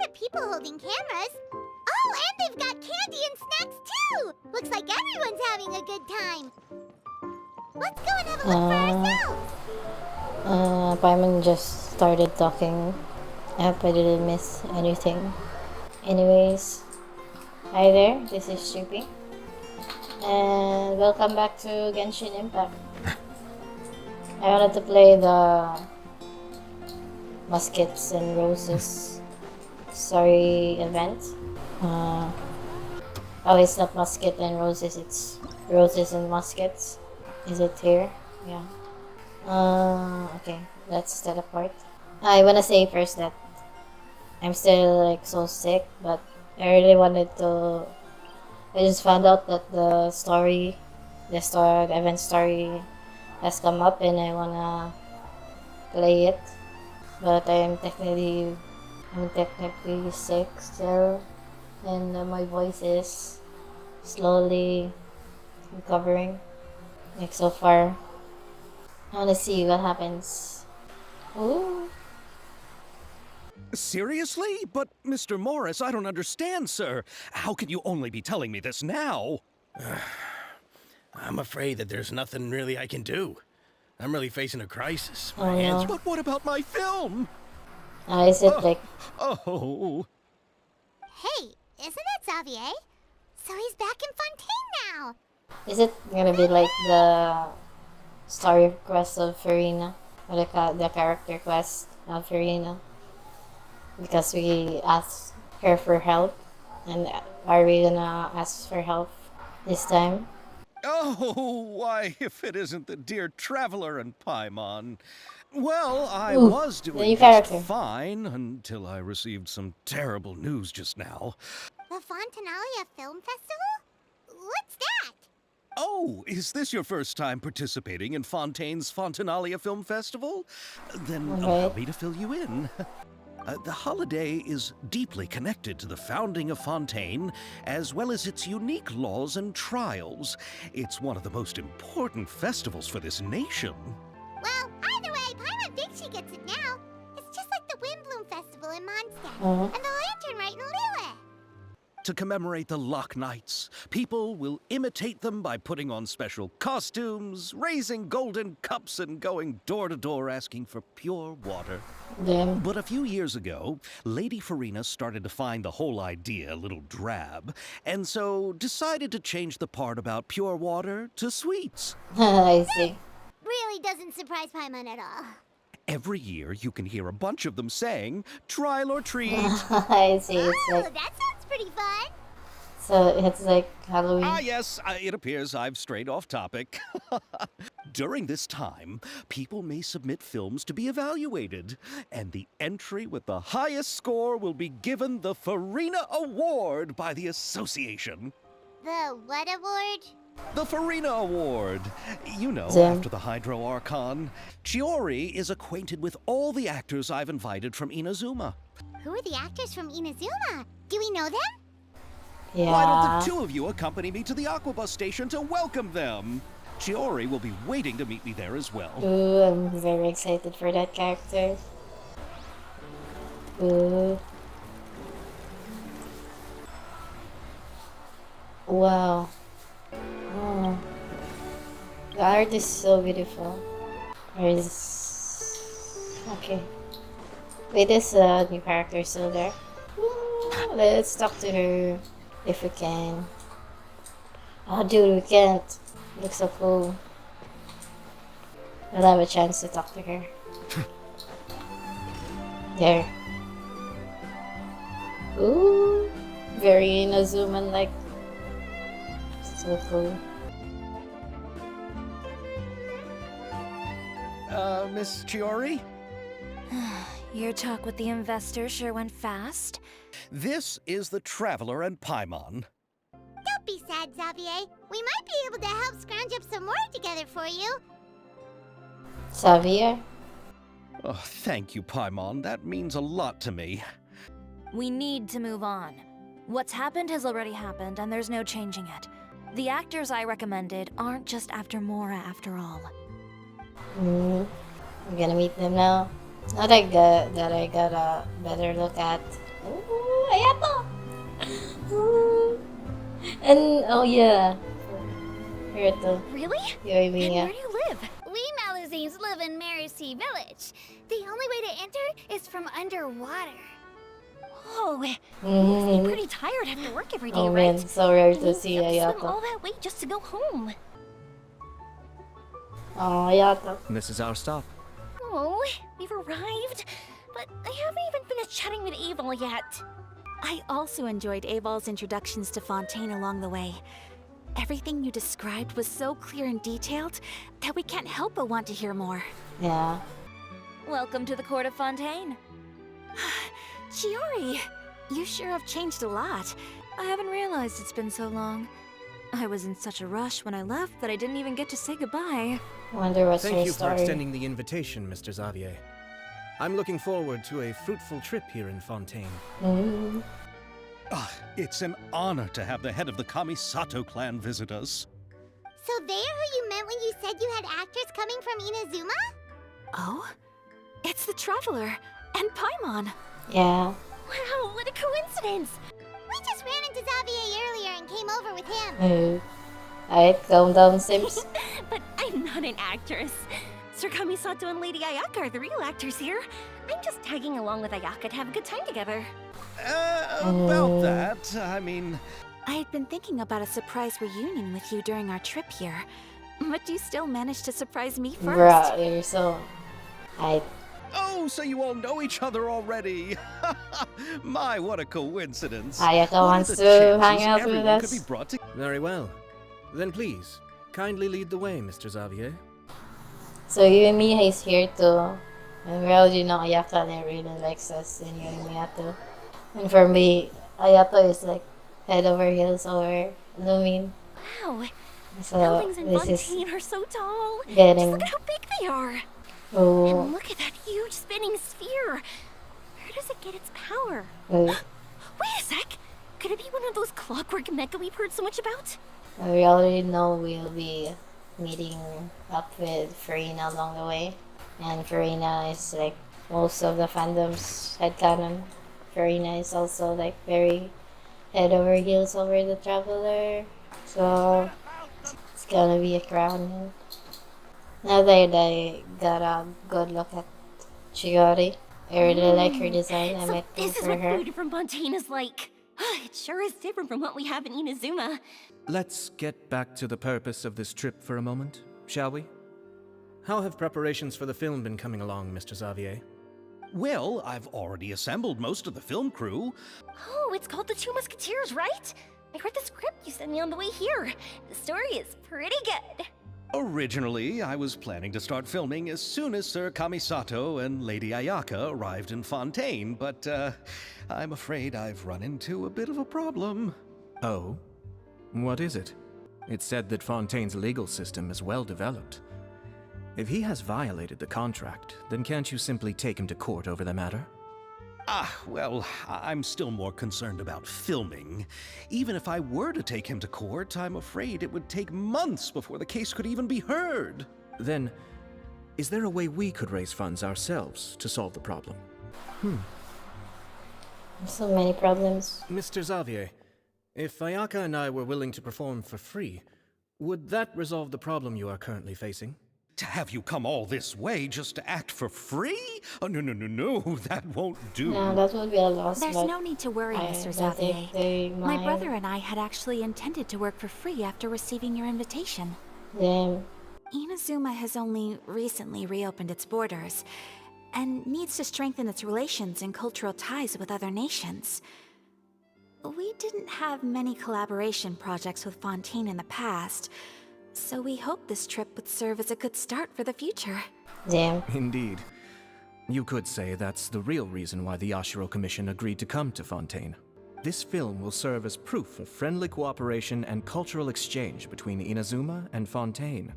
of people holding cameras. Oh, and they've got candy and snacks too! Looks like everyone's having a good time. Let's go and have a look for ourselves. Paimon just started talking. I hope I didn't miss anything. Anyways, hi there, this is Chippy. And welcome back to Genshin Impact. I wanted to play the Muskets and Roses story event. Oh, it's not Musket and Roses, it's Roses and Muskets. Is it here? Yeah. Okay, let's teleport. I wanna say first that I'm still like so sick, but I really wanted to. I just found out that the event story has come up, and I wanna play it. But I'm technically sick still, and my voice is slowly recovering. Like so far, I wanna see what happens. Ooh. Seriously? But, Mr. Morris, I don't understand, sir. How can you only be telling me this now? I'm afraid that there's nothing really I can do. I'm really facing a crisis. Oh, no. But what about my film? Is it like... Oh. Hey, isn't that Xavier? So he's back in Fontaine now. Is it gonna be like the story quest of Furina? Or the character quest of Furina? Because we asked her for help. And are we gonna ask for help this time? Oh, why, if it isn't the dear Traveler and Paimon. Well, I was doing just fine until I received some terrible news just now. The Fontanalia Film Festival? What's that? Oh, is this your first time participating in Fontaine's Fontanalia Film Festival? Then allow me to fill you in. The holiday is deeply connected to the founding of Fontaine, as well as its unique laws and trials. It's one of the most important festivals for this nation. Well, either way, Paimon thinks she gets it now. It's just like the Windbloom Festival in Mondstadt, and the Lantern Rite in Lille. To commemorate the Lock Nights, people will imitate them by putting on special costumes, raising golden cups, and going door to door asking for pure water. Damn. But a few years ago, Lady Furina started to find the whole idea a little drab, and so decided to change the part about pure water to sweets. I see. Really doesn't surprise Paimon at all. Every year, you can hear a bunch of them saying, "Trial or treat." I see. It's like, that sounds pretty fun. so it's like Halloween. Ah, yes, it appears I've strayed off topic. During this time, people may submit films to be evaluated, and the entry with the highest score will be given the Furina Award by the association. The what award? The Furina Award. You know, Damn. after the Hydro Archon, Chiori is acquainted with all the actors I've invited from Inazuma. Who are the actors from Inazuma? Do we know them? Yeah. Why don't the two of you accompany me to the Aquabus station to welcome them? Chiori will be waiting to meet me there as well. Ooh, I'm very excited for that character. Ooh. Wow. Oh. The art is so beautiful. Okay. Wait, is a new character still there? Ooh, let's talk to her if we can. Oh, dude, we can't. Looks so cool. I'll have a chance to talk to her. There. Ooh, very Inazuman-like. So cool. Miss Chiori? Your talk with the investor sure went fast. This is the Traveler and Paimon. Don't be sad, Xavier. We might be able to help scrounge up some more together for you. Xavier? Oh, thank you, Paimon. That means a lot to me. We need to move on. What's happened has already happened, and there's no changing it. The actors I recommended aren't just after Mora after all. I'm gonna meet them now. Not that I got a better look at. Ooh. Ayato! And, oh yeah. Here to. Really? Yoimiya. And where do you live? We Malazines live in Mercy Village. The only way to enter is from underwater. Oh, you must be pretty tired after work every day, Oh right? man, so rare And to you see have to swim Ayato. all that way just to go home. Oh, Ayato. This is our stop. Oh, we've arrived, but I haven't even finished chatting with Abel yet. I also enjoyed Abel's introductions to Fontaine along the way. Everything you described was so clear and detailed that we can't help but want to hear more. Yeah. Welcome to the court of Fontaine. Chiori, you sure have changed a lot. I haven't realized it's been so long. I was in such a rush when I left that I didn't even get to say goodbye. Wonder what's Thank her you for story. extending the invitation, Mr. Xavier. I'm looking forward to a fruitful trip here in Fontaine. Mm. Ah, it's an honor to have the head of the Kamisato clan visit us. So they're who you meant when you said you had actors coming from Inazuma? Oh? It's the Traveler and Paimon. Yeah. Wow, what a coincidence! We just ran into Xavier earlier and came over with him. Alright, calm down, Sims. But I'm not an actress. Sir Kamisato and Lady Ayaka are the real actors here. I'm just tagging along with Ayaka to have a good time together. About that, I mean... I had been thinking about a surprise reunion with you during our trip here. But you still managed to surprise me first. Bruh, you're so... Oh, so you all know each other already. My, what a coincidence. Ayaka What are wants the to chances hang out with everyone could us. be brought to... Very well. Then please, kindly lead the way, Mr. Xavier. So Yoimiya is here too. And we already know Ayaka really likes us and Yoimiya too. And for me, Ayato is like head over heels over Lumin. Wow, So buildings in this is Fontaine are so tall. Just getting... look at how big they are. Oh, And look at that huge spinning sphere. Where does it get its power? oh. Wait a sec. Could it be one of those clockwork mecha we've heard so much about? We already know we'll be meeting up with Furina along the way. And Furina is like most of the fandom's headcanon. Furina is also like very head over heels over the Traveler. So it's gonna be a crown. Now that I got a good look at Chiori, I really like her design. I So might go this is for what her. food from Fontaine is like. It sure is different from what we have in Inazuma. Let's get back to the purpose of this trip for a moment, shall we? How have preparations for the film been coming along, Mr. Xavier? Well, I've already assembled most of the film crew. Oh, it's called The Two Musketeers, right? I read the script you sent me on the way here. The story is pretty good. Originally, I was planning to start filming as soon as Sir Kamisato and Lady Ayaka arrived in Fontaine, but I'm afraid I've run into a bit of a problem. Oh? What is it? It's said that Fontaine's legal system is well developed. If he has violated the contract, then can't you simply take him to court over the matter? Well, I'm still more concerned about filming. Even if I were to take him to court, I'm afraid it would take months before the case could even be heard. Then, is there a way we could raise funds ourselves to solve the problem? So many problems. Mr. Xavier, if Ayaka and I were willing to perform for free, would that resolve the problem you are currently facing? To have you come all this way just to act for free? Oh, no, that won't do. No, that would be a loss. There's but no need to worry, I Mr. don't Xavier. think they My mind. brother and I had actually intended to work for free after receiving your invitation. Damn. Inazuma has only recently reopened its borders, and needs to strengthen its relations and cultural ties with other nations. We didn't have many collaboration projects with Fontaine in the past, so we hoped this trip would serve as a good start for the future. Damn. Indeed. You could say that's the real reason why the Yashiro Commission agreed to come to Fontaine. This film will serve as proof of friendly cooperation and cultural exchange between Inazuma and Fontaine.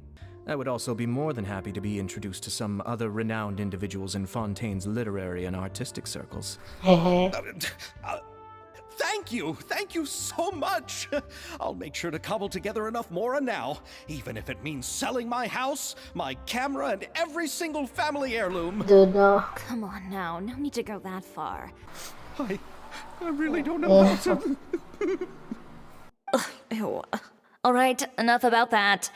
I would also be more than happy to be introduced to some other renowned individuals in Fontaine's literary and artistic circles. Hehe. Thank you so much. I'll make sure to cobble together enough mora now, even if it means selling my house, my camera, and every single family heirloom. Dude, no. Come on now, no need to go that far. I really don't know how to... Ew. All right, enough about that.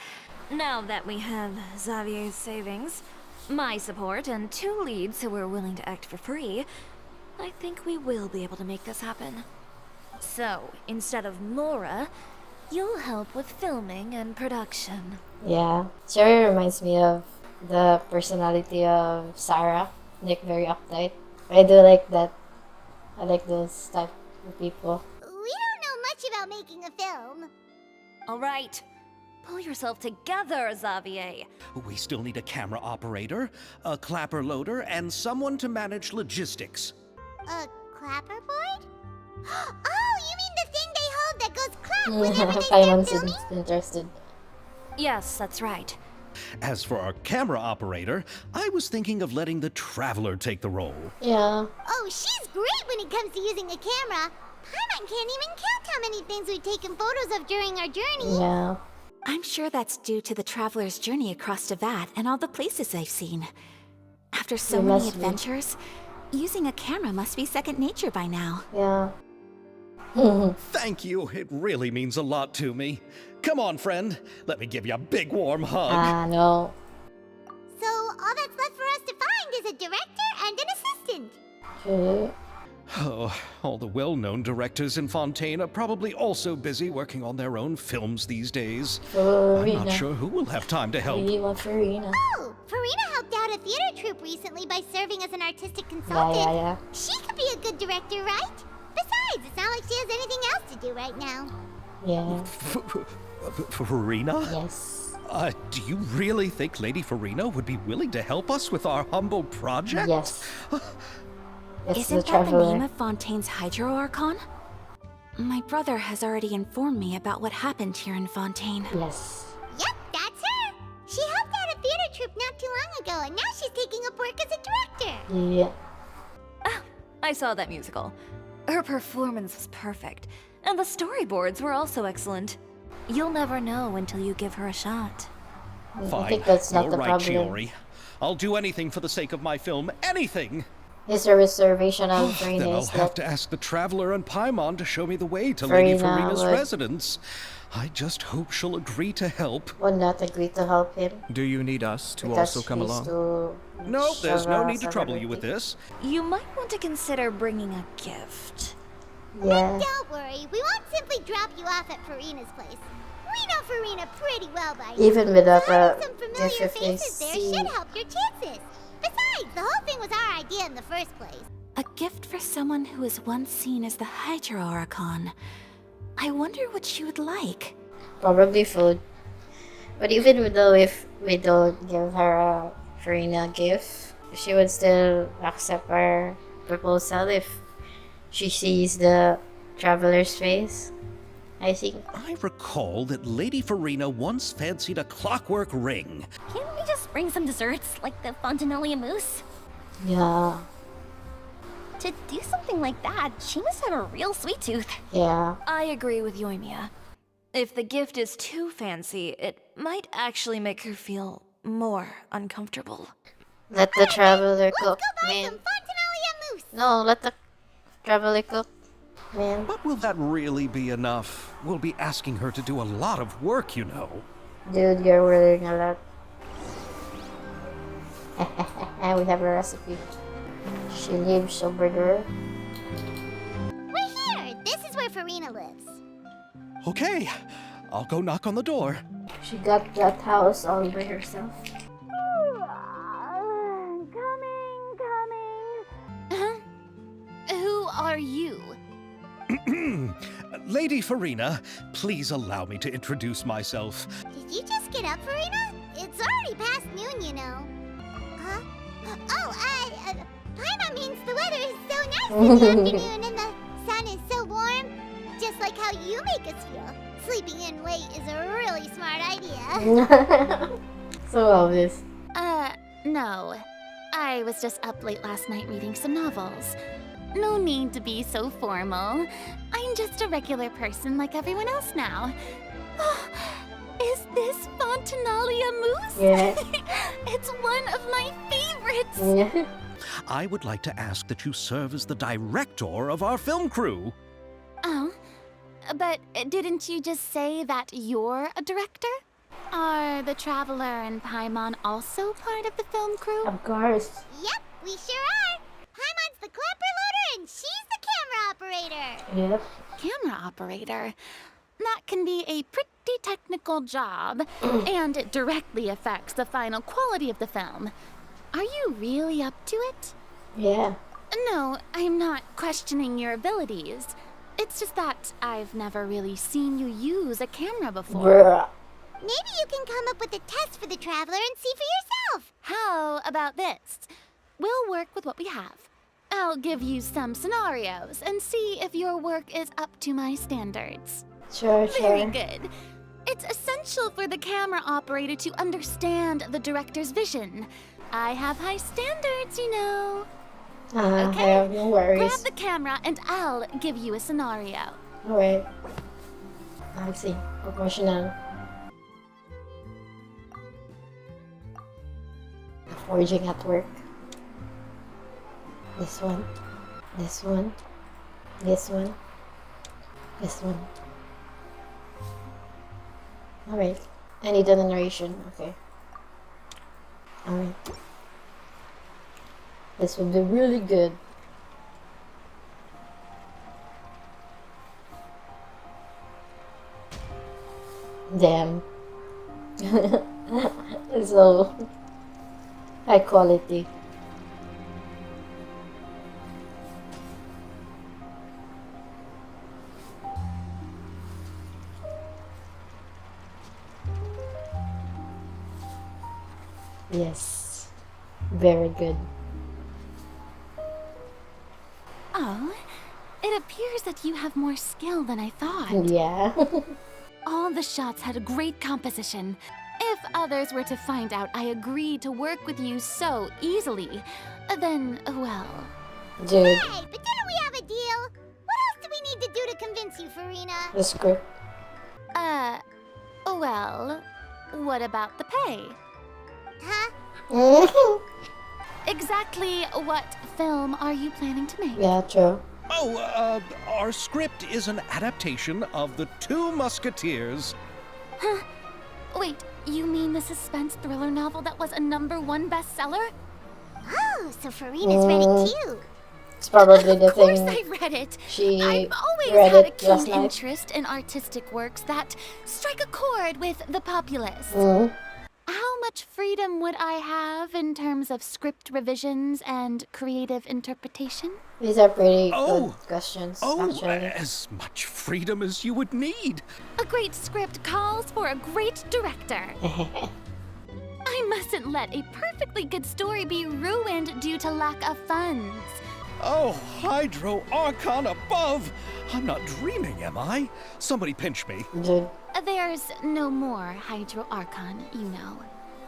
Now that we have Xavier's savings, my support, and 2 leads who are willing to act for free, I think we will be able to make this happen. So, instead of Laura, you'll help with filming and production. Yeah. Sherry reminds me of the personality of Sarah. Like, very uptight. I do like that. I like those type of people. We don't know much about making a film. All right, pull yourself together, Xavier. We still need a camera operator, a clapper loader, and someone to manage logistics. A clapperboard? Oh, you mean the thing they hold that goes clap whenever they start Paimon's filming? interested. Yes, that's right. As for our camera operator, I was thinking of letting the Traveler take the role. Yeah. Oh, she's great when it comes to using a camera. Paimon can't even count how many things we've taken photos of during our journey. Yeah. I'm sure that's due to the traveler's journey across Tevat and all the places they've seen. After so It many must be. adventures, using a camera must be second nature by now. Yeah. Thank you. It really means a lot to me. Come on, friend. Let me give you a big warm hug. No. So all that's left for us to find is a director and an assistant. Okay. Oh, all the well-known directors in Fontaine are probably also busy working on their own films these days. I'm not sure who will have time to help. We want Furina. Oh, Furina helped out a theater troupe recently by serving as an artistic consultant. Yeah. She could be a good director, right? Besides, it's not like she has anything else to do right now. Yeah. Furina? Yes. Do you really think Lady Furina would be willing to help us with our humble project? Yes. It's Isn't the that the Traveler. name of Fontaine's Hydro Archon? My brother has already informed me about what happened here in Fontaine. Yes. Yep, that's her. She helped out a theater troupe not too long ago, and now she's taking up work as a director. Yeah. I saw that musical. Her performance was perfect, and the storyboards were also excellent. You'll never know until you give her a shot. I Fine. think that's not You're the right, problem. Shiori. I'll do anything for the sake of my film. Anything! It's a reservation of Then Furina. I'll Is have that to ask the Traveler and Paimon to show me the way to Lady Furina Furina's would- residence. I just hope she'll agree to help. would not agree to help him? Do you need us to Because also come he's along? too No, there's no show need to us trouble you with everything. this. You might want to consider bringing a gift. Yeah. Don't worry, we won't simply drop you off at Furina's place. We know Furina pretty well by now. Even without So a having some familiar gift, if they faces there see- should help your chances. Besides, the whole thing was our idea in the first place. A gift for someone who was once seen as the Hydro Archon. I wonder what she would like. Probably food. But even though if we don't give her a Furina gift, she would still accept our proposal if she sees the Traveler's face. I think. I recall that Lady Furina once fancied a clockwork ring. Can't we just bring some desserts, like the Fontinalia mousse? Yeah. To do something like that, she must have a real sweet tooth. Yeah. I agree with yoimiya. If the gift is too fancy, it might actually make her feel more uncomfortable. Let the Traveler Let's cook, go buy man. some Fontinalia mousse. No, let the Traveler cook, man. But will that really be enough? We'll be asking her to do a lot of work, you know. Dude, you're ordering a lot. And we have a recipe. She lives over there. We're here. This is where Furina lives. Okay, I'll go knock on the door. She got that house all by herself. Who are you? Lady Furina, please allow me to introduce myself. Did you just get up, Furina? It's already past noon, you know. Huh? Oh, Paimon means the weather is so nice in the afternoon and the sun is so warm. Just like how you make us feel. Sleeping in late is a really smart idea. So obvious. No. I was just up late last night reading some novels. No need to be so formal. I'm just a regular person like everyone else now. Oh, is this Fontinalia mousse? Yeah. It's one of my favorites. Yeah. I would like to ask that you serve as the director of our film crew. Oh, but didn't you just say that you're a director? Are the Traveler and Paimon also part of the film crew? Of course. Yep, we sure are. Paimon's the clapper loader and she's the camera operator. Yep. Camera operator? That can be a pretty technical job, and it directly affects the final quality of the film. Are you really up to it? Yeah. No, I'm not questioning your abilities. It's just that I've never really seen you use a camera before. Bruh. Maybe you can come up with a test for the Traveler and see for yourself. How about this? We'll work with what we have. I'll give you some scenarios and see if your work is up to my standards. Sure, Very sure. good. It's essential for the camera operator to understand the director's vision. I have high standards, you know. I Okay, have no worries. Grab the camera and I'll give you a scenario. Alright. I see. Proportional. The forging at work. This one. This one. This one. This one. Alright. I need a narration. Okay. Alright. This would be really good. Damn. So high quality. Yes. Very good. Oh, it appears that you have more skill than I thought. Yeah. All the shots had a great composition. If others were to find out I agreed to work with you so easily, then, well... Dude, Hey, but didn't we have a deal? What else do we need to do to convince you, Furina? the script. Well, what about the pay? Huh? Exactly what film are you planning to make? Yeah, true. Oh, our script is an adaptation of The Two Musketeers. Wait, you mean the suspense thriller novel that was a #1 bestseller? Oh, so Furina's ready too. It's probably the Of course thing I read it. she I've always read had a it last keen night. interest in artistic works that strike a chord with the populace. How much freedom would I have in terms of script revisions and creative interpretation? These are pretty Oh. good questions, Oh, actually. as much freedom as you would need. A great script calls for a great director. I mustn't let a perfectly good story be ruined due to lack of funds. Oh, Hydro Archon above! I'm not dreaming, am I? Somebody pinch me. Dude, There's no more Hydro Archon, you know.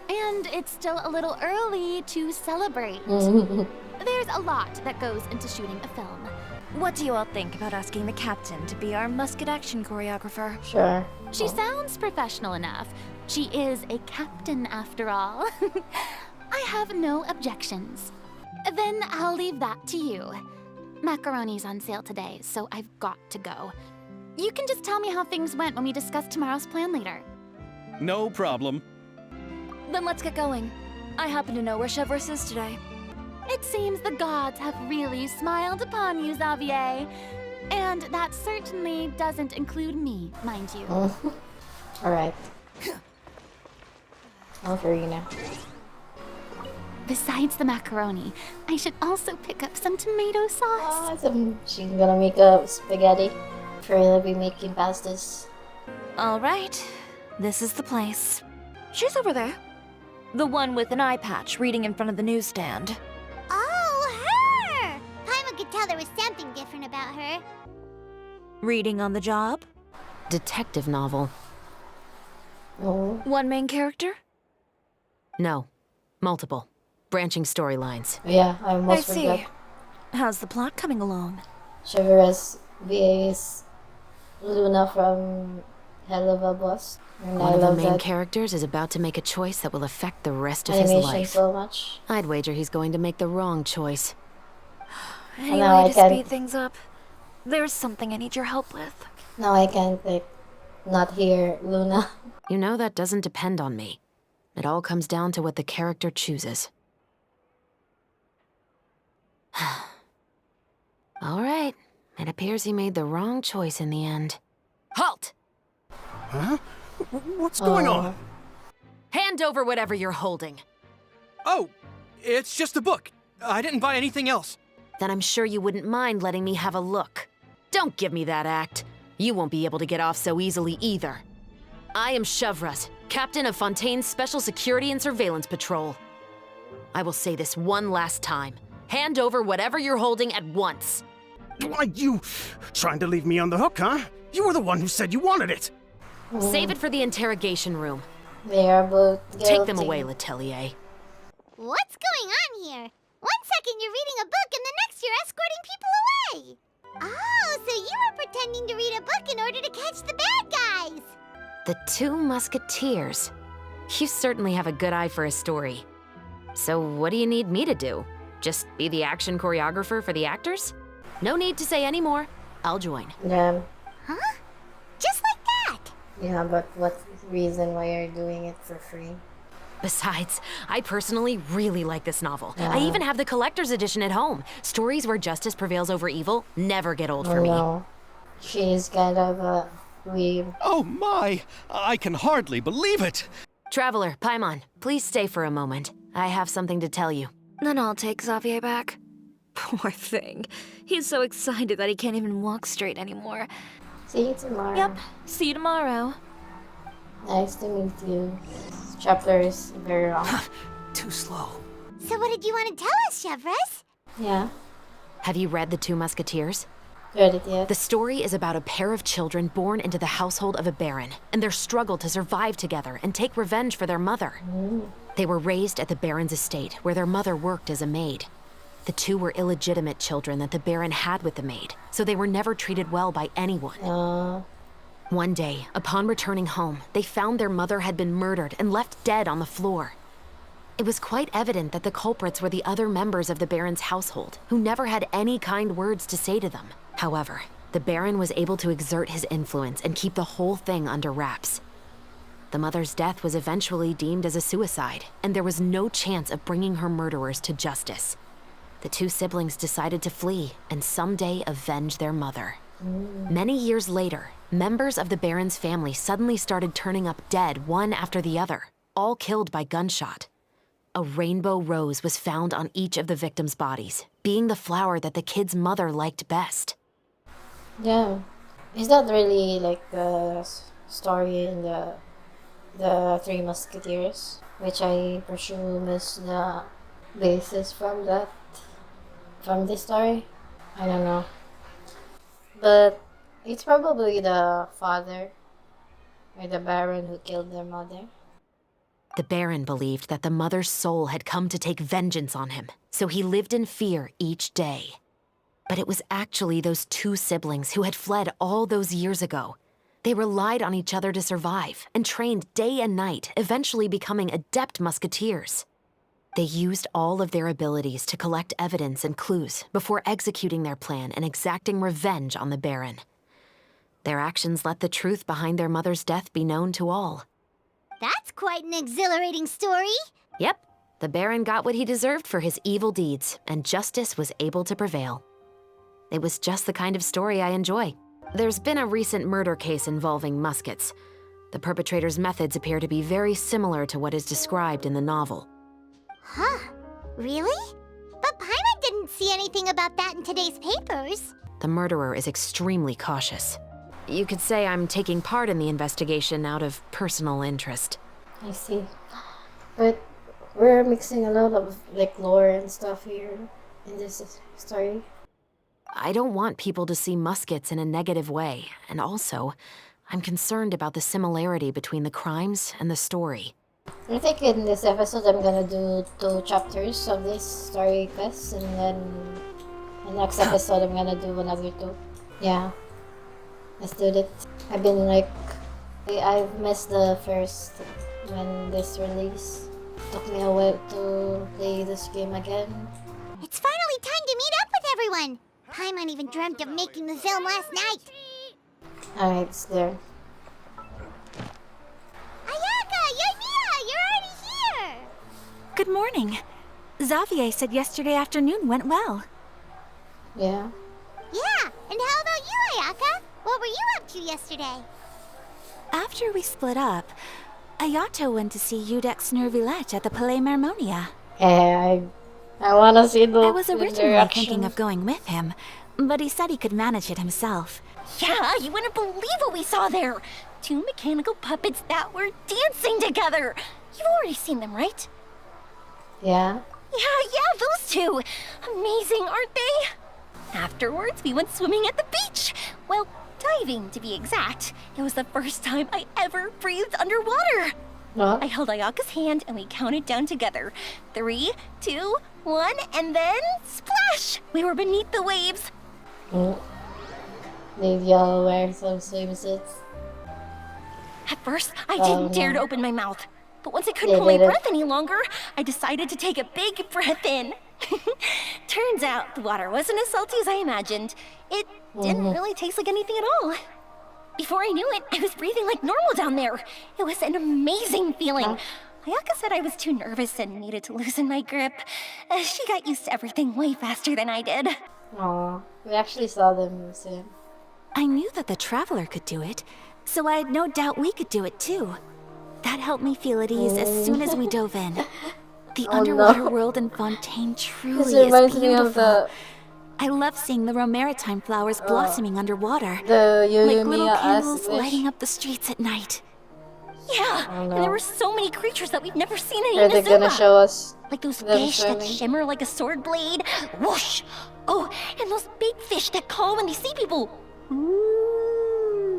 And it's still a little early to celebrate. There's a lot that goes into shooting a film. What do you all think about asking the captain to be our musket action choreographer? sure. She sounds professional enough. She is a captain after all. I have no objections. Then I'll leave that to you. Macaroni's on sale today, so I've got to go. You can just tell me how things went when we discuss tomorrow's plan later. No problem. Then let's get going. I happen to know where Chevreuse is today. It seems the gods have really smiled upon you, Xavier. And that certainly doesn't include me, mind you. Alright. Oh, Furina. Besides the macaroni, I should also pick up some tomato sauce. She's gonna make a spaghetti. Furina be making pastas. All right, this is the place. She's over there. The one with an eye patch reading in front of the newsstand. Oh, her! Paimon could tell there was something different about her. Reading on the job? Detective novel. Oh, One main character? No. Multiple. Branching storylines. yeah, I I almost see. forgot. How's the plot coming along? Chevreuse VA is Luna from hell of a boss. And One I of the love main that characters is about to make a choice that will affect the rest of his animation life. so much. I'd wager he's going to make the wrong choice. Any now I way to can- speed things up? There's something I need your help with. Now I can't like not hear Luna. You know that doesn't depend on me. It all comes down to what the character chooses. All right. It appears he made the wrong choice in the end. Halt! Huh? What's going on? Hand over whatever you're holding. Oh, it's just a book. I didn't buy anything else. Then I'm sure you wouldn't mind letting me have a look. Don't give me that act. You won't be able to get off so easily either. I am Chevret, captain of Fontaine's Special Security and Surveillance Patrol. I will say this one last time. Hand over whatever you're holding at once. Why, you trying to leave me on the hook, huh? You were the one who said you wanted it. Save it for the interrogation room. They are both guilty. Take them away, Letelier. What's going on here? One second you're reading a book and the next you're escorting people away. Oh, so you were pretending to read a book in order to catch the bad guys. The Two Musketeers. You certainly have a good eye for a story. So what do you need me to do? Just be the action choreographer for the actors? No need to say any more. I'll join. Yeah. Huh? Just like that? Yeah, but what's the reason why you're doing it for free? Besides, I personally really like this novel. Yeah. I even have the collector's edition at home. Stories where justice prevails over evil never get old for me. No. She's kind of weird. Oh my! I can hardly believe it! Traveler, Paimon, please stay for a moment. I have something to tell you. Then I'll take Xavier back. Poor thing. He's so excited that he can't even walk straight anymore. See you tomorrow. Yep, see you tomorrow. Nice to meet you. This chapter is very long. Too slow. So what did you want to tell us, Chevres? Yeah. Have you read The Two Musketeers? Read it yet? The story is about a pair of children born into the household of a baron and their struggle to survive together and take revenge for their mother. They were raised at the baron's estate, where their mother worked as a maid. The two were illegitimate children that the baron had with the maid, so they were never treated well by anyone. One day, upon returning home, they found their mother had been murdered and left dead on the floor. It was quite evident that the culprits were the other members of the baron's household, who never had any kind words to say to them. However, the baron was able to exert his influence and keep the whole thing under wraps. The mother's death was eventually deemed as a suicide, and there was no chance of bringing her murderers to justice. The two siblings decided to flee and someday avenge their mother. Many years later, members of the baron's family suddenly started turning up dead one after the other, all killed by gunshot. A rainbow rose was found on each of the victims' bodies, being the flower that the kid's mother liked best. Yeah. Is that really like the story in the Three Musketeers? Which I presume is the basis from this story? I don't know. But it's probably the father or the baron who killed their mother. The baron believed that the mother's soul had come to take vengeance on him, so he lived in fear each day. But it was actually those two siblings who had fled all those years ago. They relied on each other to survive and trained day and night, eventually becoming adept musketeers. They used all of their abilities to collect evidence and clues before executing their plan and exacting revenge on the baron. Their actions let the truth behind their mother's death be known to all. That's quite an exhilarating story. Yep, the baron got what he deserved for his evil deeds, and justice was able to prevail. It was just the kind of story I enjoy. There's been a recent murder case involving muskets. The perpetrator's methods appear to be very similar to what is described in the novel. Huh? Really? But Paimon didn't see anything about that in today's papers. The murderer is extremely cautious. You could say I'm taking part in the investigation out of personal interest. I see. But we're mixing a lot of like lore and stuff here in this story. I don't want people to see muskets in a negative way, and also, I'm concerned about the similarity between the crimes and the story. I think in this episode I'm gonna do 2 chapters of this story quest, and then the next episode I'm gonna do another 2. Yeah. Let's do that. I've been like I've missed the first when this release. Took me a while to play this game again. It's finally time to meet up with everyone. Paimon even dreamt of making the film last night. Alright, it's there. Ayaka, yoimiya, you're already here. Good morning. Xavier said yesterday afternoon went well. Yeah. Yeah, and how about you, Ayaka? What were you up to yesterday? After we split up, Ayato went to see Udex neuvillette at the Palais Marmonia. Hey, I wanna see the I was originally reactions. thinking of going with him, but he said he could manage it himself. Yeah, you wouldn't believe what we saw there. 2 mechanical puppets that were dancing together. You've already seen them, right? Yeah. Yeah, those two. Amazing, aren't they? Afterwards, we went swimming at the beach. Well, diving, to be exact. It was the first time I ever breathed underwater. What? I held Ayaka's hand and we counted down together. 3, 2, 1, and then splash! We were beneath the waves. Did y'all wear some swimsuits? At first, I didn't dare to open my mouth. But once I couldn't Yeah, hold my did it. breath any longer, I decided to take a big breath in. Turns out the water wasn't as salty as I imagined. It didn't really taste like anything at all. Before I knew it, I was breathing like normal down there. It was an amazing feeling. Ayaka said I was too nervous and needed to loosen my grip. She got used to everything way faster than I did. Aw, we actually saw them soon. I knew that the Traveler could do it, so I had no doubt we could do it too. That helped me feel at ease as soon as we dove in. The underwater world in Fontaine truly This is reminds beautiful. me of the I love seeing the romaritime flowers blossoming underwater, the like little yoimiya candles as lighting up the streets at night. Yeah, Oh, and no. there were so many creatures that we've never seen in Are they gonna Inazuma. show us? Like those them fish that swimming? shimmer like a sword blade. Whoosh! Oh, and those big fish that call when they see people.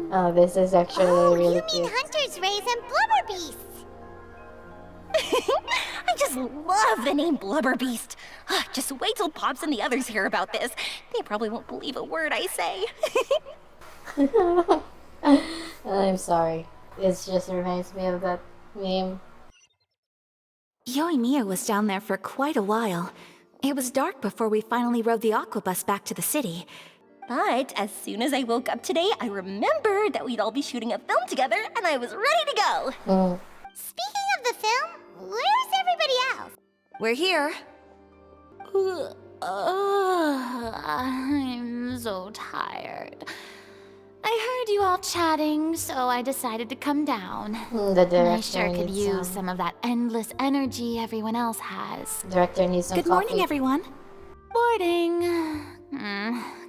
Oh, this is actually really you cute. mean Hunter's Rays and Blubber Beasts. I just love the name Blubber Beast. Just wait till Pops and the others hear about this. They probably won't believe a word I say. I'm sorry. It just reminds me of that meme. Yoimiya was down there for quite a while. It was dark before we finally rode the aquabus back to the city. But as soon as I woke up today, I remembered that we'd all be shooting a film together, and I was ready to go. Speaking of the film, where's everybody else? We're here. I'm so tired. I heard you all chatting, so I decided to come down. The director I sure could needs use some of that endless energy everyone else has. Director needs some Good morning, coffee. everyone. Morning.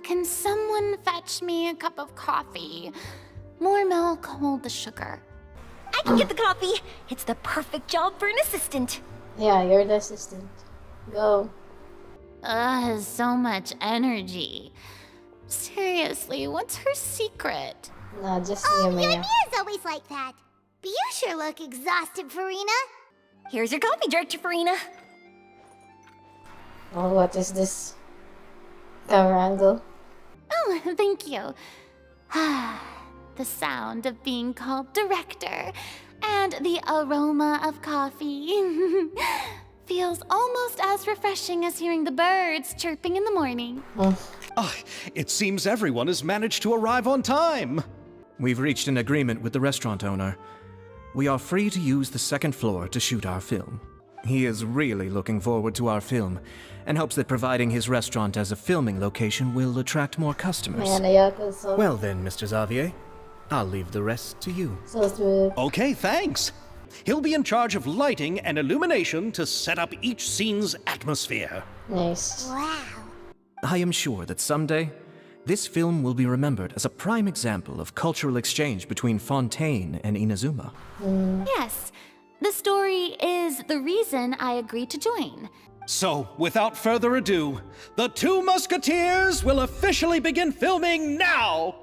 Can someone fetch me a cup of coffee? More milk, hold the sugar. I can get the coffee. It's the perfect job for an assistant. Yeah, you're the assistant. Go. So much energy. Seriously, what's her secret? No, just Oh, yoimiya. Yoimiya's always like that. But you sure look exhausted, Furina. Here's your coffee, Director Furina. Oh, what is this? Camera angle? Oh, thank you. The sound of being called director and the aroma of coffee feels almost as refreshing as hearing the birds chirping in the morning. Ah, it seems everyone has managed to arrive on time. We've reached an agreement with the restaurant owner. We are free to use the second floor to shoot our film. He is really looking forward to our film and hopes that providing his restaurant as a filming location will attract more customers. Man, Ayaka's so, Well then, Mr. Xavier, I'll leave the rest to you. so smooth. Okay, thanks. He'll be in charge of lighting and illumination to set up each scene's atmosphere. Nice. Wow. I am sure that someday, this film will be remembered as a prime example of cultural exchange between Fontaine and Inazuma. Yes, the story is the reason I agreed to join. So, without further ado, the Two Musketeers will officially begin filming now!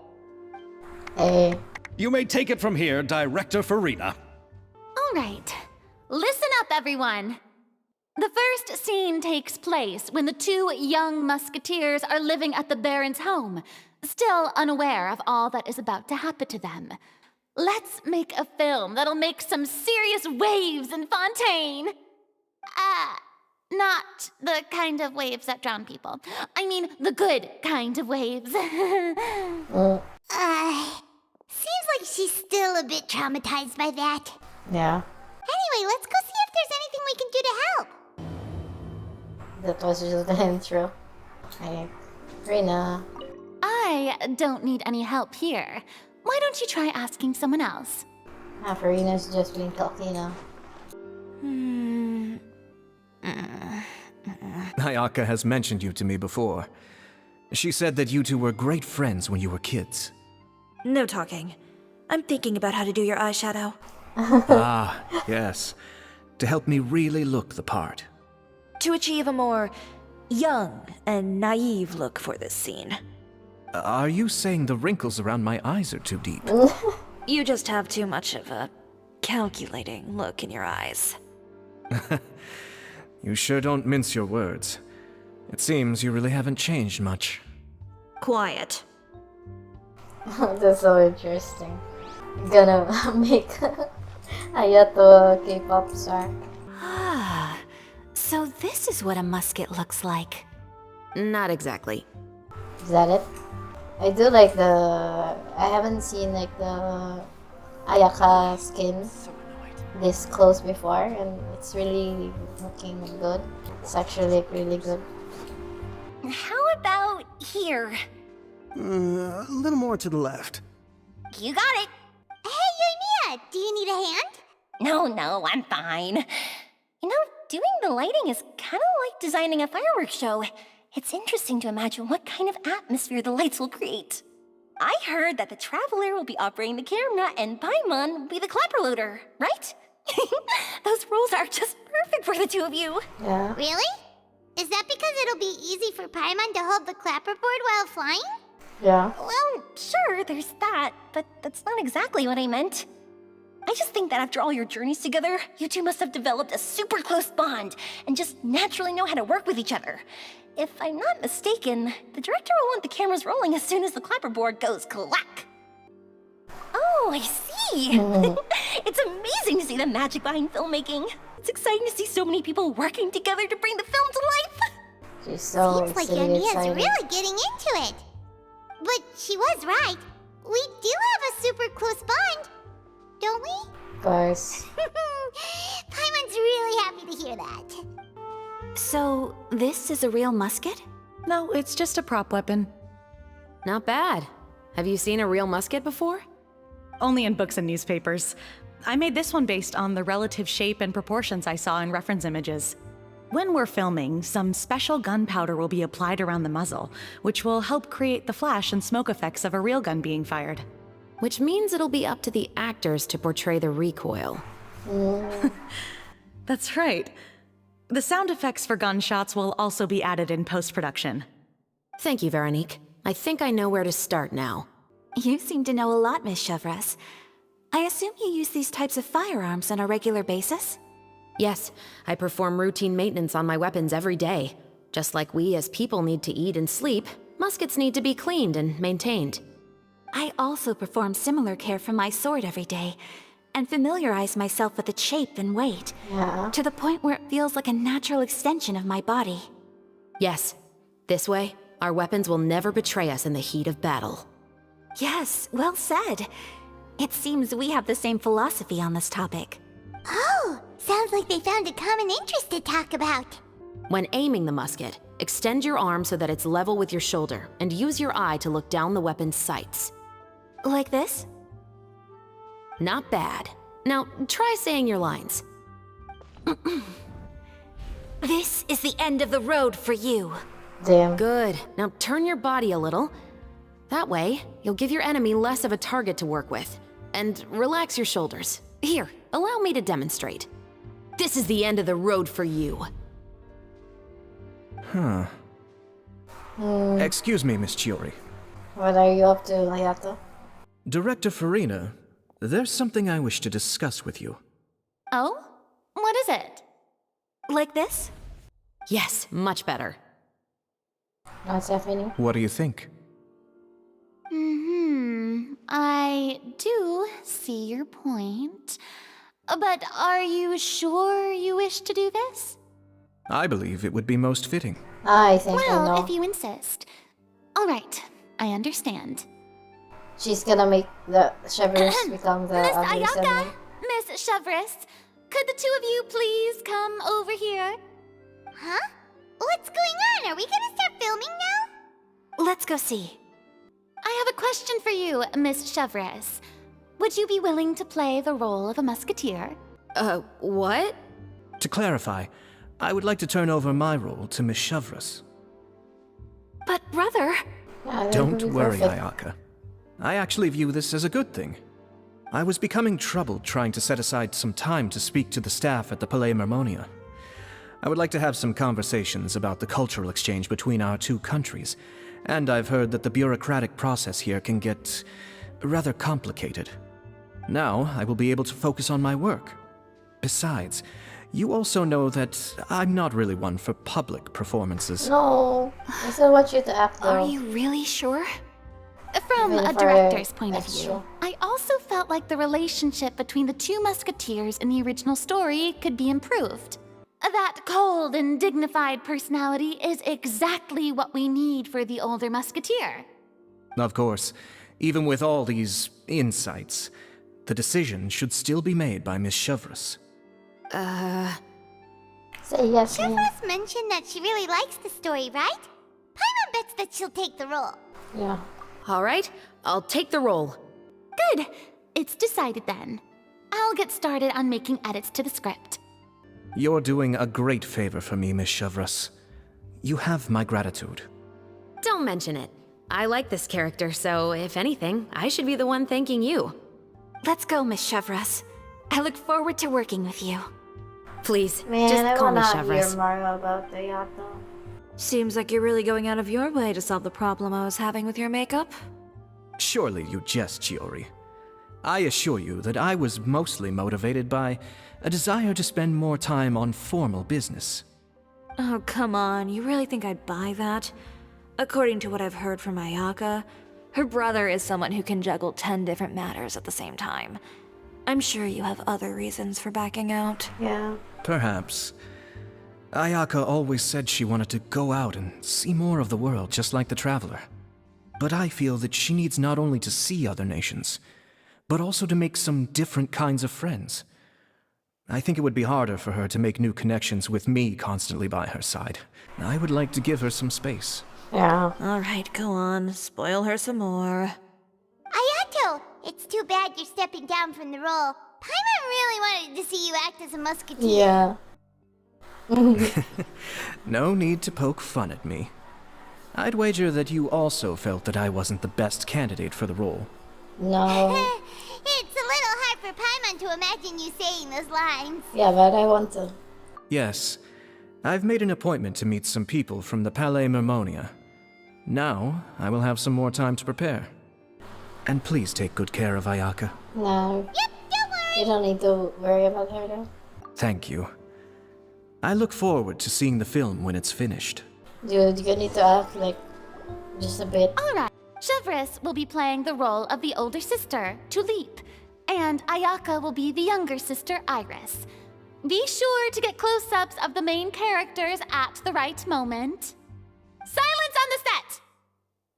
Hey. You may take it from here, Director Furina. All right, listen up, everyone. The first scene takes place when the two young musketeers are living at the Baron's home, still unaware of all that is about to happen to them. Let's make a film that'll make some serious waves in Fontaine. Not the kind of waves that drown people. I mean, the good kind of waves. Seems like she's still a bit traumatized by that. Yeah. Anyway, let's go see if there's anything we can do to help. That was just the intro. Alright. Furina. I don't need any help here. Why don't you try asking someone else? Furina's just been talking now. Ayaka has mentioned you to me before. She said that you two were great friends when you were kids. No talking. I'm thinking about how to do your eyeshadow. Ah, yes. To help me really look the part. To achieve a more young and naive look for this scene. Are you saying the wrinkles around my eyes are too deep? You just have too much of a calculating look in your eyes. You sure don't mince your words. It seems you really haven't changed much. Quiet. That's so interesting. Gonna make Ayato a K-pop star. Ah, so this is what a musket looks like. Not exactly. Is that it? I do like the... I haven't seen like the Ayaka skin this close before, and it's really looking good. It's actually like really good. How about here? A little more to the left. You got it. Hey, Yoimiya, do you need a hand? No, I'm fine. You know, doing the lighting is kind of like designing a fireworks show. It's interesting to imagine what kind of atmosphere the lights will create. I heard that the Traveler will be operating the camera and Paimon will be the clapper loader, right? Those roles are just perfect for the two of you. Yeah. Really? Is that because it'll be easy for Paimon to hold the clapperboard while flying? Yeah. Well, sure, there's that, but that's not exactly what I meant. I just think that after all your journeys together, you two must have developed a super close bond and just naturally know how to work with each other. If I'm not mistaken, the director will want the cameras rolling as soon as the clapperboard goes clack. Oh, I see. It's amazing to see the magic behind filmmaking. It's exciting to see so many people working together to bring the film to life. She's so Seems like silly Yoimiya's excited. really getting into it. But she was right. We do have a super close bond, don't we? Of course. Paimon's really happy to hear that. So, this is a real musket? No, it's just a prop weapon. Not bad. Have you seen a real musket before? Only in books and newspapers. I made this one based on the relative shape and proportions I saw in reference images. When we're filming, some special gunpowder will be applied around the muzzle, which will help create the flash and smoke effects of a real gun being fired. Which means it'll be up to the actors to portray the recoil. That's right. The sound effects for gunshots will also be added in post-production. Thank you, Veronique. I think I know where to start now. You seem to know a lot, Miss Chevres. I assume you use these types of firearms on a regular basis? Yes, I perform routine maintenance on my weapons every day. Just like we as people need to eat and sleep, muskets need to be cleaned and maintained. I also perform similar care for my sword every day, and familiarize myself with its shape and weight, to the point where it feels like a natural extension of my body. Yes, this way, our weapons will never betray us in the heat of battle. Yes, well said. It seems we have the same philosophy on this topic. Oh, sounds like they found a common interest to talk about. When aiming the musket, extend your arm so that it's level with your shoulder, and use your eye to look down the weapon's sights. Like this? Not bad. Now, try saying your lines. This is the end of the road for you. Damn. Good. Now turn your body a little. That way, you'll give your enemy less of a target to work with. And relax your shoulders. Here, allow me to demonstrate. This is the end of the road for you. Huh. Excuse me, Miss Chiori. What are you up to, Hayato? Director Furina, there's something I wish to discuss with you. Oh? What is it? Like this? Yes, much better. What's happening? What do you think? I do see your point. But are you sure you wish to do this? I believe it would be most fitting. I think I Well, know. if you insist. All right, I understand. She's gonna make the Chevers become the Miss ugly Ayaka, sibling. Miss Chevres, could the two of you please come over here? Huh? What's going on? Are we gonna start filming now? Let's go see. I have a question for you, Miss Chevres. Would you be willing to play the role of a musketeer? What? To clarify, I would like to turn over my role to Miss Chevres. But brother... Yeah, that Don't would be worry, perfect. Ayaka. I actually view this as a good thing. I was becoming troubled trying to set aside some time to speak to the staff at the Palais Mermonia. I would like to have some conversations about the cultural exchange between our two countries, and I've heard that the bureaucratic process here can get rather complicated. Now, I will be able to focus on my work. Besides, you also know that I'm not really one for public performances. No, I still want you to act though. Are you really sure? From Even a if director's point of extra. view, I also felt like the relationship between the two musketeers in the original story could be improved. That cold and dignified personality is exactly what we need for the older musketeer. Of course, even with all these insights, the decision should still be made by Miss Chevres. Say yes, man. Chevres mentioned that she really likes the story, right? Paimon bets that she'll take the role. Yeah. All right, I'll take the role. Good. It's decided then. I'll get started on making edits to the script. You're doing a great favor for me, Miss Chevres. You have my gratitude. Don't mention it. I like this character, so if anything, I should be the one thanking you. Let's go, Miss Chevres. I look forward to working with you. Please, Man, just I call me wanna Chevres. hear more about the Yato. Seems like you're really going out of your way to solve the problem I was having with your makeup. Surely you jest, Chiori. I assure you that I was mostly motivated by a desire to spend more time on formal business. Oh, come on. You really think I'd buy that? According to what I've heard from Ayaka, her brother is someone who can juggle 10 different matters at the same time. I'm sure you have other reasons for backing out. Yeah. Perhaps. Ayaka always said she wanted to go out and see more of the world, just like the Traveler. But I feel that she needs not only to see other nations, but also to make some different kinds of friends. I think it would be harder for her to make new connections with me constantly by her side. I would like to give her some space. Yeah. All right, go on. Spoil her some more. Ayato, it's too bad you're stepping down from the role. Paimon really wanted to see you act as a musketeer. Yeah. No need to poke fun at me. I'd wager that you also felt that I wasn't the best candidate for the role. No. It's a little hard for Paimon to imagine you saying those lines. Yeah, but I want to. Yes, I've made an appointment to meet some people from the Palais Mermonia. Now, I will have some more time to prepare. And please take good care of Ayaka. No. Yep, don't worry. You don't need to worry about her though. Thank you. I look forward to seeing the film when it's finished. Dude, you need to act like just a bit. All right. Chevres will be playing the role of the older sister, Tulip, and Ayaka will be the younger sister, Iris. Be sure to get close-ups of the main characters at the right moment. Silence on the set!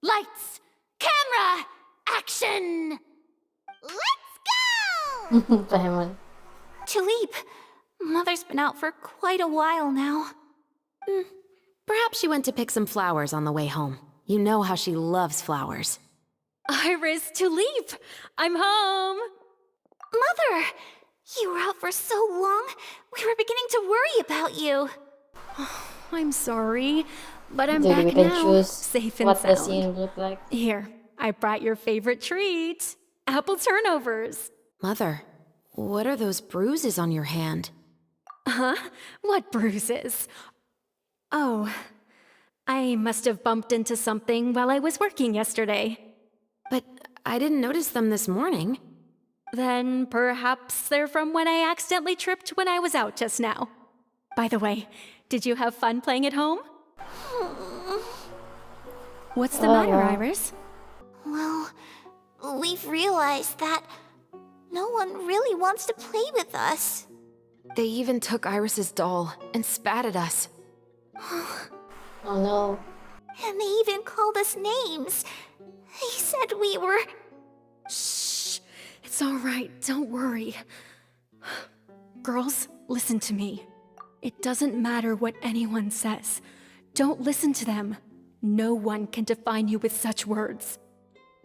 Lights, camera, action! Let's go! Paimon. Tulip, Mother's been out for quite a while now. Perhaps she went to pick some flowers on the way home. You know how she loves flowers. Iris, Tulip, I'm home. Mother! You were out for so long, we were beginning to worry about you. I'm sorry, but I'm Dude, back we can now, choose safe and what the sound. scene look like. Here, I brought your favorite treat. Apple turnovers. Mother, what are those bruises on your hand? Huh? What bruises? Oh, I must have bumped into something while I was working yesterday. But I didn't notice them this morning. Then perhaps they're from when I accidentally tripped when I was out just now. By the way, did you have fun playing at home? What's the matter, Iris? Well, we've realized that no one really wants to play with us. They even took Iris's doll and spat at us. Oh no. And they even called us names. He said we were... Shh. It's all right. Don't worry. Girls, listen to me. It doesn't matter what anyone says. Don't listen to them. No one can define you with such words.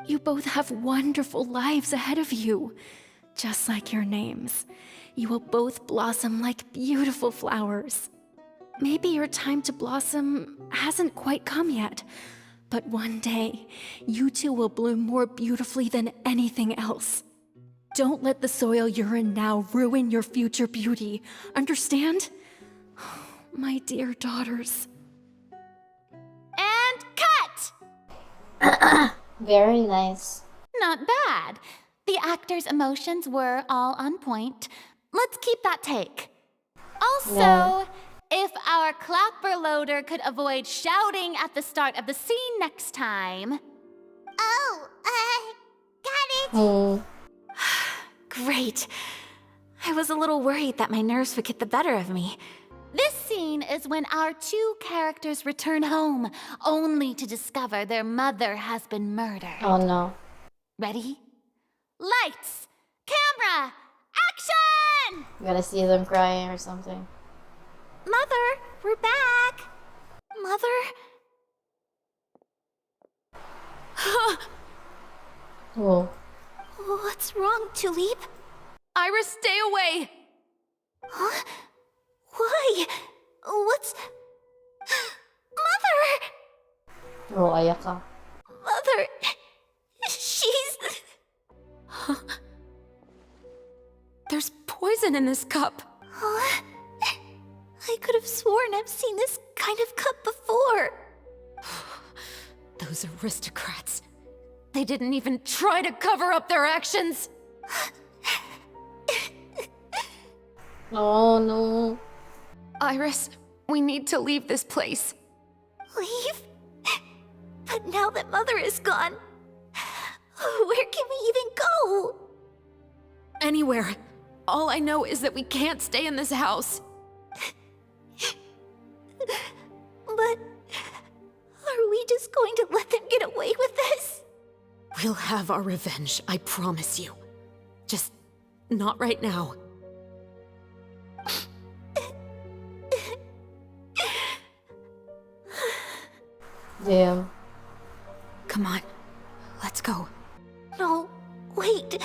You both have wonderful lives ahead of you. Just like your names. You will both blossom like beautiful flowers. Maybe your time to blossom hasn't quite come yet, but one day, you two will bloom more beautifully than anything else. Don't let the soil you're in now ruin your future beauty. Understand? My dear daughters. And cut! Very nice. Not bad. The actors' emotions were all on point. Let's keep that take. Also, Yeah. if our clapper loader could avoid shouting at the start of the scene next time. Oh, got it. Hmm. Great. I was a little worried that my nerves would get the better of me. This scene is when our two characters return home, only to discover their mother has been murdered. Oh no. Ready? Lights! Camera! Action! You gotta see them crying or something. Mother, we're back. Mother? Oh. What's wrong, Tulip? Iris, stay away! Huh? Why? What's... Mother! Oh, Ayaka. Mother... She's... There's poison in this cup. Huh? I could have sworn I've seen this kind of cup before. Those aristocrats. They didn't even try to cover up their actions. Oh no. Iris, we need to leave this place. Leave? But now that Mother is gone, where can we even go? Anywhere. All I know is that we can't stay in this house. But are we just going to let them get away with this? We'll have our revenge, I promise you. Just not right now. Damn. Come on, let's go. No, wait.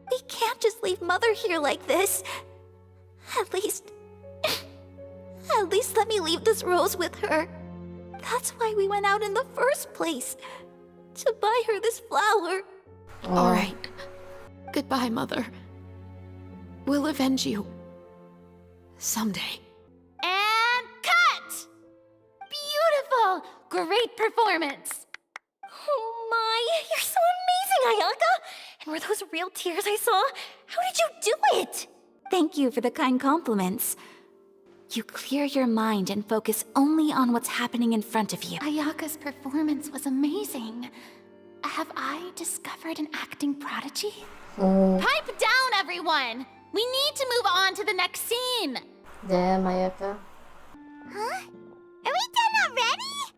We can't just leave Mother here like this. At least let me leave this rose with her. That's why we went out in the first place. To buy her this flower. All right. Goodbye, Mother. We'll avenge you. Someday. And cut! Beautiful! Great performance! Oh my, you're so amazing, Ayaka! And were those real tears I saw? How did you do it? Thank you for the kind compliments. You clear your mind and focus only on what's happening in front of you. Ayaka's performance was amazing. Have I discovered an acting prodigy? Pipe down, everyone! We need to move on to the next scene! Damn, Ayaka. Huh? Are we done already?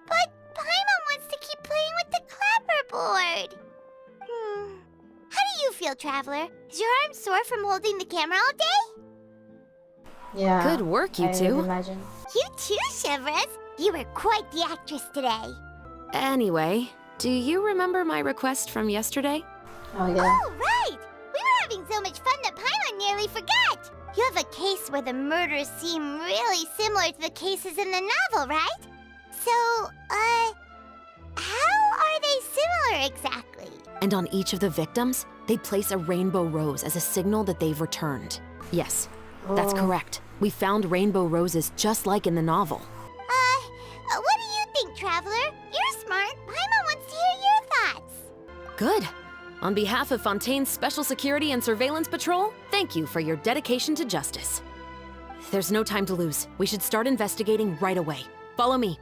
But Paimon wants to keep playing with the clapperboard. How do you feel, Traveler? Is your arm sore from holding the camera all day? Yeah. Good work, you I two. would imagine. You too, Shivers. You were quite the actress today. Anyway, do you remember my request from yesterday? Oh yeah. Oh, right! We were having so much fun that Paimon nearly forgot. You have a case where the murders seem really similar to the cases in the novel, right? So, how are they similar exactly? And on each of the victims, they place a rainbow rose as a signal that they've returned. Yes, that's correct. We found rainbow roses just like in the novel. What do you think, Traveler? You're smart. Paimon wants to hear your thoughts. Good. On behalf of Fontaine's Special Security and Surveillance Patrol, thank you for your dedication to justice. There's no time to lose. We should start investigating right away. Follow me.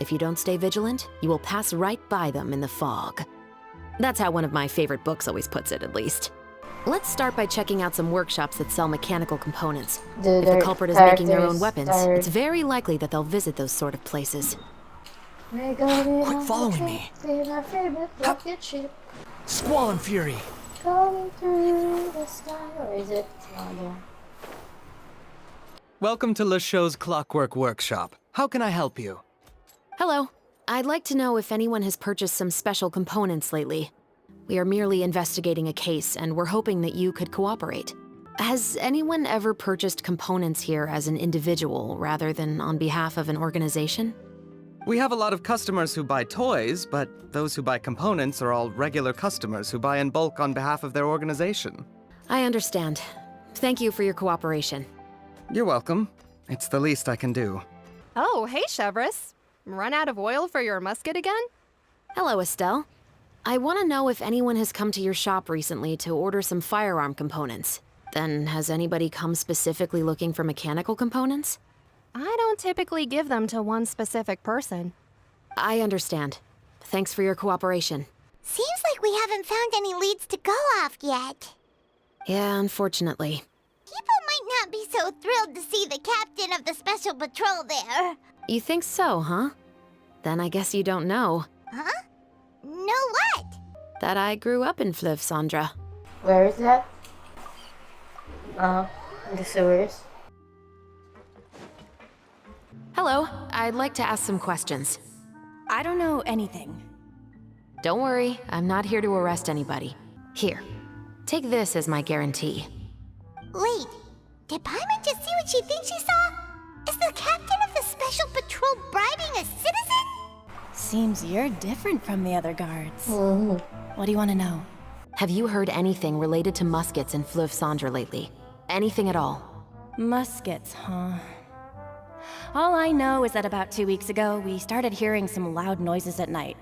If you don't stay vigilant, you will pass right by them in the fog. That's how one of my favorite books always puts it, at least. Let's start by checking out some workshops that sell mechanical components. Dude, If the their culprit is making their own characters weapons, are- it's very likely that they'll visit those sort of places. Quit following me. My favorite rocket ship. Squall and Fury! Going through the sky. Or is it? Oh, no. Welcome to Le Show's Clockwork Workshop. How can I help you? Hello. I'd like to know if anyone has purchased some special components lately. We are merely investigating a case, and we're hoping that you could cooperate. Has anyone ever purchased components here as an individual rather than on behalf of an organization? We have a lot of customers who buy toys, but those who buy components are all regular customers who buy in bulk on behalf of their organization. I understand. Thank you for your cooperation. You're welcome. It's the least I can do. Oh, hey, Chevris. Run out of oil for your musket again? Hello, Estelle. I want to know if anyone has come to your shop recently to order some firearm components. Then, has anybody come specifically looking for mechanical components? I don't typically give them to one specific person. I understand. Thanks for your cooperation. Seems like we haven't found any leads to go off yet. Yeah, unfortunately. People might not be so thrilled to see the captain of the special patrol there. You think so, huh? Then I guess you don't know. Huh? Know what? That I grew up in Fleuve Sandra. Where is that? In the sewers. Hello, I'd like to ask some questions. I don't know anything. Don't worry, I'm not here to arrest anybody. Here, take this as my guarantee. Wait, did Paimon just see what she thinks she saw? Is the captain of the special patrol bribing a citizen? Seems you're different from the other guards. What do you want to know? Have you heard anything related to muskets in Fleuve Sandra lately? Anything at all? Muskets, huh? All I know is that about 2 weeks ago, we started hearing some loud noises at night.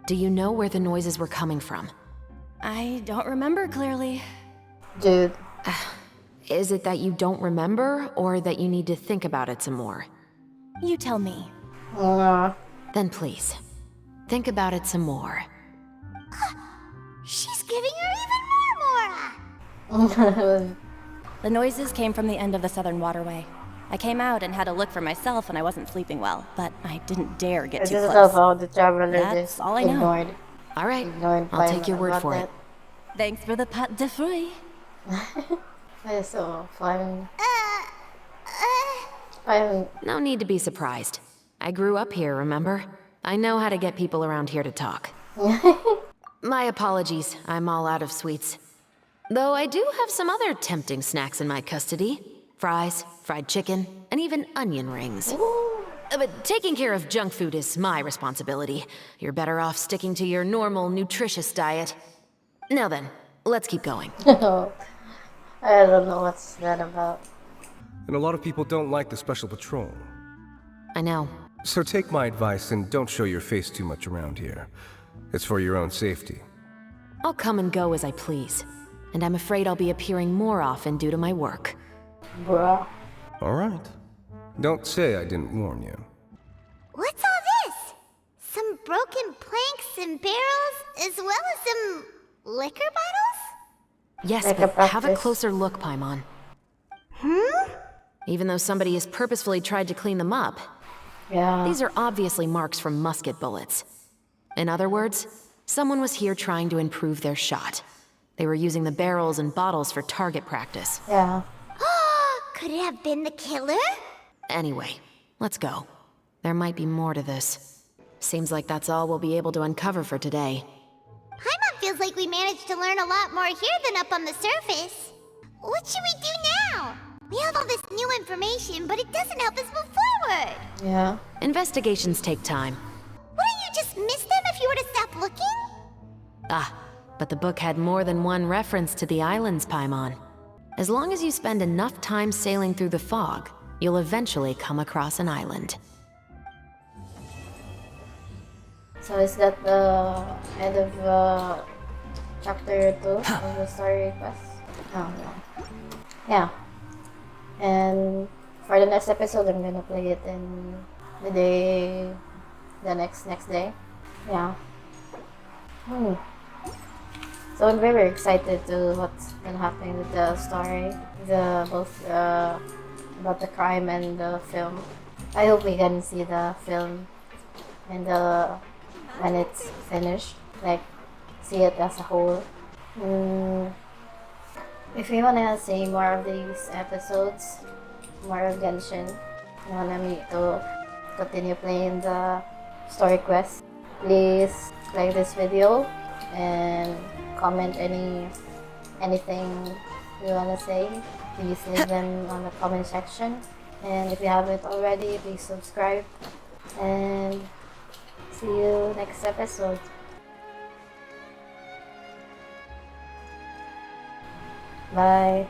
Do you know where the noises were coming from? I don't remember clearly. Dude. Is it that you don't remember, or that you need to think about it some more? You tell me. Then please, think about it some more. She's giving her even more Mora. The noises came from the end of the Southern Waterway. I came out and had a look for myself when I wasn't sleeping well, but I didn't dare get too This is close. how the traveler That's just all I know. ignored. All right, Ignored I'll take Paimon your word about for it. Thanks for the pat de fruit. That is so fun. Paimon. No need to be surprised. I grew up here, remember? I know how to get people around here to talk. My apologies, I'm all out of sweets. Though I do have some other tempting snacks in my custody. Fries, fried chicken, and even onion rings. But taking care of junk food is my responsibility. You're better off sticking to your normal, nutritious diet. Now then, let's keep going. I don't know what's that about. And a lot of people don't like the Special Patrol. I know. So take my advice and don't show your face too much around here. It's for your own safety. I'll come and go as I please. And I'm afraid I'll be appearing more often due to my work. Bruh. Alright. Don't say I didn't warn you. What's all this? Some broken planks and barrels, as well as some liquor bottles? Yes, Like but a have a practice. closer look, Paimon. Even though somebody has purposefully tried to clean them up, Yeah. these are obviously marks from musket bullets. In other words, someone was here trying to improve their shot. They were using the barrels and bottles for target practice. Yeah. Could it have been the killer? Anyway, let's go. There might be more to this. Seems like that's all we'll be able to uncover for today. Paimon feels like we managed to learn a lot more here than up on the surface. What should we do now? We have all this new information, but it doesn't help us move forward. Yeah. Investigations take time. Wouldn't you just miss them if you were to stop looking? Ah, but the book had more than one reference to the islands, Paimon. As long as you spend enough time sailing through the fog, you'll eventually come across an island. So is that the end of chapter 2 of the story quest? Oh no. Yeah. And for the next episode, I'm gonna play it in the next day. Yeah. So I'm very excited to what's gonna happen with the story, both about the crime and the film. I hope we can see the film and when it's finished, like see it as a whole. If you wanna see more of these episodes, more of Genshin, you wanna me to continue playing the story quest, please like this video and comment anything you wanna say. Please leave them on the comment section. And if you haven't already, please subscribe. And see you next episode. Bye.